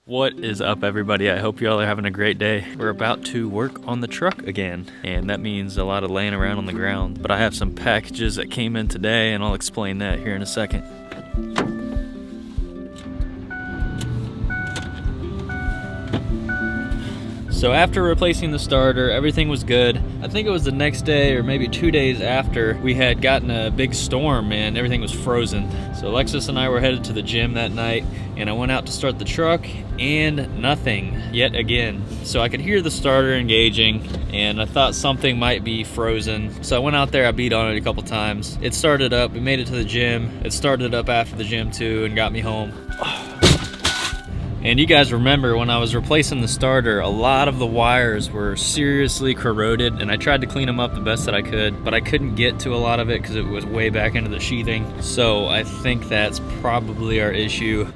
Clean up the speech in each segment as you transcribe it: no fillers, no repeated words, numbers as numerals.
What is up, everybody? I hope y'all are having a great day. We're about to work on the truck again, and that means a lot of laying around on the ground. But I have some packages that came in today, and I'll explain that here in a second. So after replacing the starter, everything was good. I think it was the next day or maybe 2 days after, we had gotten a big storm and everything was frozen. So Alexis and I were headed to the gym that night, and I went out to start the truck and nothing yet again. So I could hear the starter engaging and I thought something might be frozen. So I went out there, I beat on it a couple times. It started up, we made it to the gym. It started up after the gym too and got me home. And you guys remember when I was replacing the starter, a lot of the wires were seriously corroded, and I tried to clean them up the best that I could, but I couldn't get to a lot of it because it was way back into the sheathing. So I think that's probably our issue.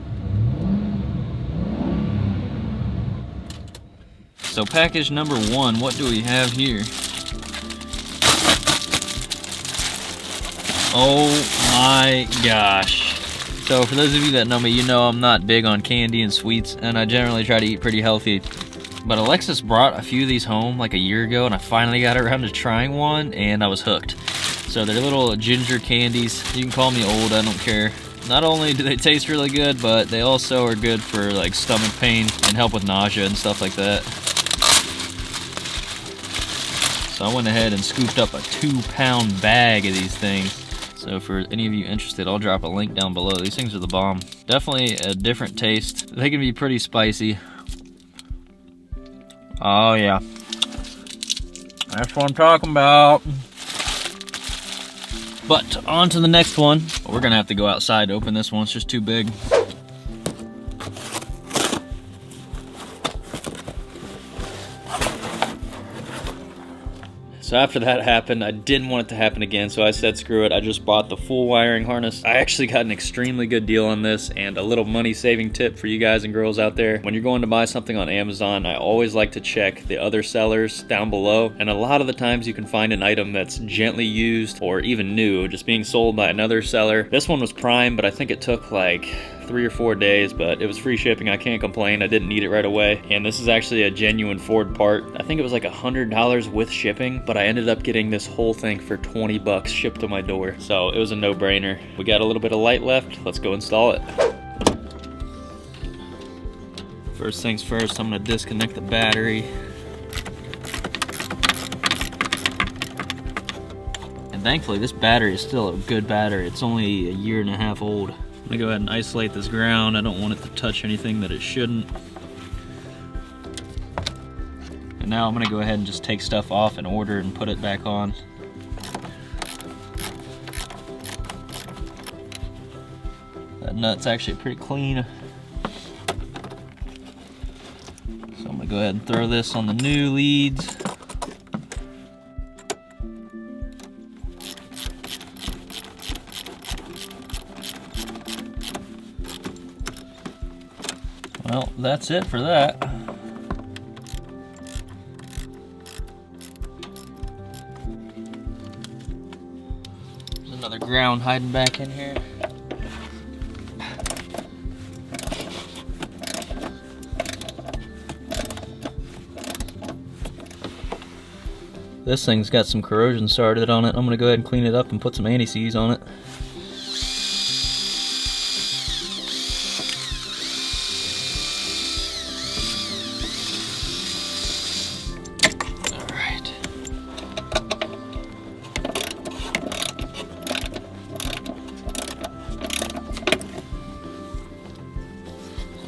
So package number 1, what do we have here? Oh my gosh. So for those of you that know me, you know I'm not big on candy and sweets, and I generally try to eat pretty healthy. But Alexis brought a few of these home like a year ago, and I finally got around to trying one, and I was hooked. So they're little ginger candies. You can call me old, I don't care. Not only do they taste really good, but they also are good for like stomach pain and help with nausea and stuff like that. So I went ahead and scooped up a 2-pound bag of these things. So for any of you interested, I'll drop a link down below. These things are the bomb. Definitely a different taste. They can be pretty spicy. Oh yeah. That's what I'm talking about. But on to the next one. We're gonna have to go outside to open this one. It's just too big. So after that happened, I didn't want it to happen again, so I said screw it. I just bought the full wiring harness. I actually got an extremely good deal on this, and a little money saving tip for you guys and girls out there. When you're going to buy something on Amazon, I always like to check the other sellers down below, and a lot of the times you can find an item that's gently used or even new, just being sold by another seller. This one was prime, but I think it took like 3 or 4 days, but it was free shipping. I can't complain. I didn't need it right away. And this is actually a genuine Ford part. I think it was like $100 with shipping, but I ended up getting this whole thing for 20 bucks shipped to my door. So it was a no-brainer. We got a little bit of light left. Let's go install it. First things first, I'm gonna disconnect the battery. And thankfully, this battery is still a good battery. It's only a 1.5 years old. I'm gonna go ahead and isolate this ground. I don't want it to touch anything that it shouldn't. And now I'm gonna go ahead and just take stuff off in order and put it back on. That nut's actually pretty clean. So I'm gonna go ahead and throw this on the new leads. Well, that's it for that. There's another ground hiding back in here. This thing's got some corrosion started on it. I'm gonna go ahead and clean it up and put some anti-seize on it.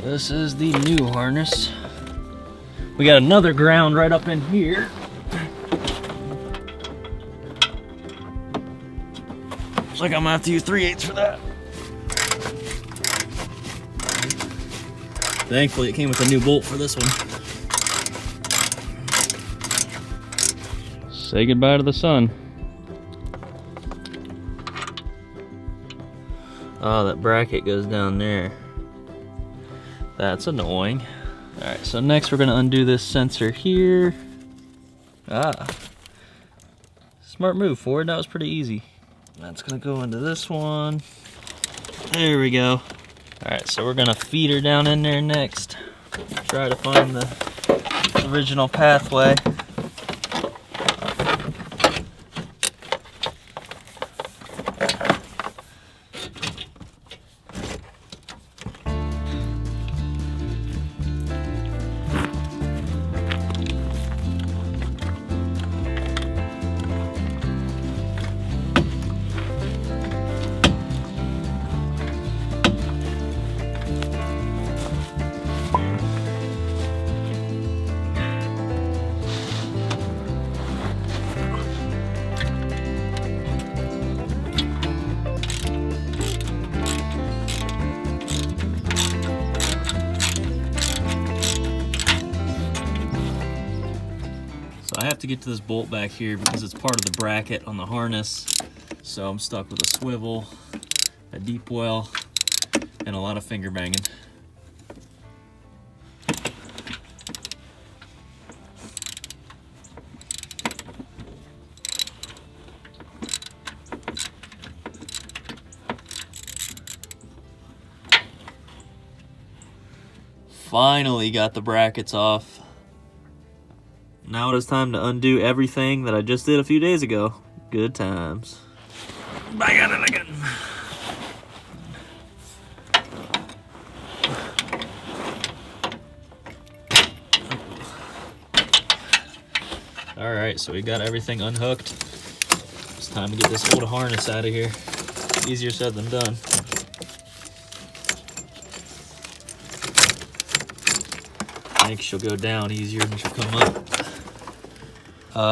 This is the new harness. We got another ground right up in here. Looks like I'm gonna have to use 3/8 for that. Thankfully it came with a new bolt for this one. Say goodbye to the sun. Oh, that bracket goes down there. That's annoying. Alright, so next we're going to undo this sensor here. Smart move, Ford. That was pretty easy. That's going to go into this one. There we go. Alright, so we're going to feed her down in there next. Try to find the original pathway. So I have to get to this bolt back here because it's part of the bracket on the harness. So I'm stuck with a swivel, a deep well, and a lot of finger banging. Finally got the brackets off. Now it is time to undo everything that I just did a few days ago. Good times. Bang on it again. All right, so we got everything unhooked. It's time to get this old harness out of here. Easier said than done. I think she'll go down easier than she'll come up.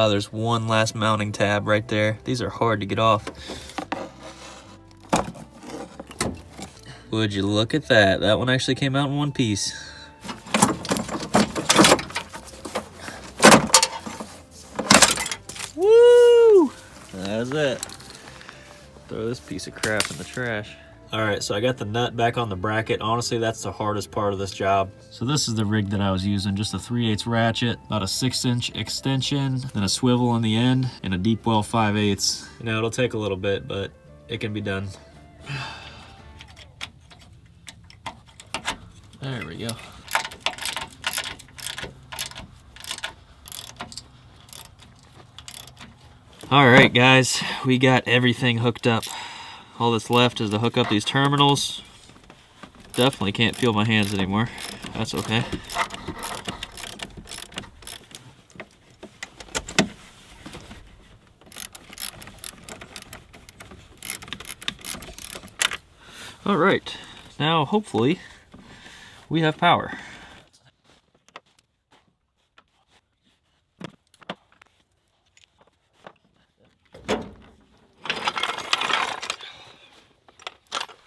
There's one last mounting tab right there. These are hard to get off. Would you look at that? That one actually came out in one piece. Woo! That's it. Throw this piece of crap in the trash. All right, so I got the nut back on the bracket. Honestly, that's the hardest part of this job. So this is the rig that I was using, just a 3/8 ratchet, about a 6-inch extension, then a swivel on the end, and a deep well 5/8. You know, it'll take a little bit, but it can be done. There we go. All right, guys, we got everything hooked up. All that's left is to hook up these terminals. Definitely can't feel my hands anymore. That's okay. All right, now hopefully we have power.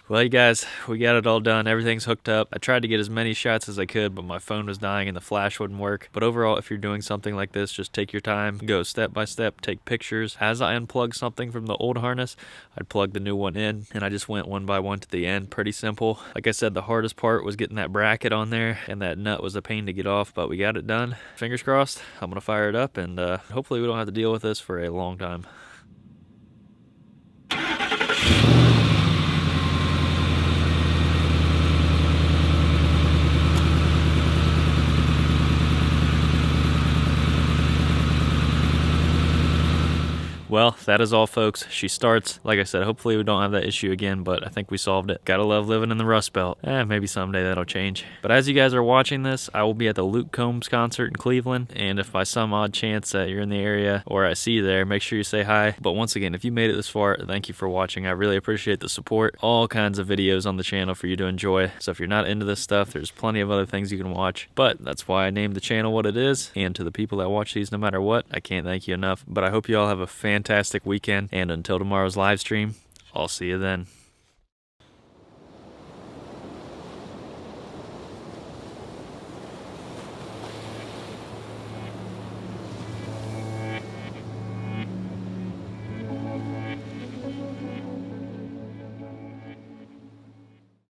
Well, you guys, we got it all done. Everything's hooked up. I tried to get as many shots as I could, but my phone was dying and the flash wouldn't work. But overall, if you're doing something like this, just take your time, go step by step, take pictures. As I unplugged something from the old harness, I'd plug the new one in, and I just went one by one to the end. Pretty simple. Like I said, the hardest part was getting that bracket on there, and that nut was a pain to get off, but we got it done. Fingers crossed. I'm gonna fire it up, and hopefully we don't have to deal with this for a long time. Well, that is all, folks. She starts. Like I said, hopefully we don't have that issue again, but I think we solved it. Gotta love living in the Rust Belt. Maybe someday that'll change. But as you guys are watching this, I will be at the Luke Combs concert in Cleveland, and if by some odd chance that you're in the area or I see you there, make sure you say hi. But once again, if you made it this far, thank you for watching. I really appreciate the support. All kinds of videos on the channel for you to enjoy. So if you're not into this stuff, there's plenty of other things you can watch. But that's why I named the channel what it is. And to the people that watch these no matter what, I can't thank you enough. But I hope you all have a fantastic weekend. And until tomorrow's live stream, I'll see you then.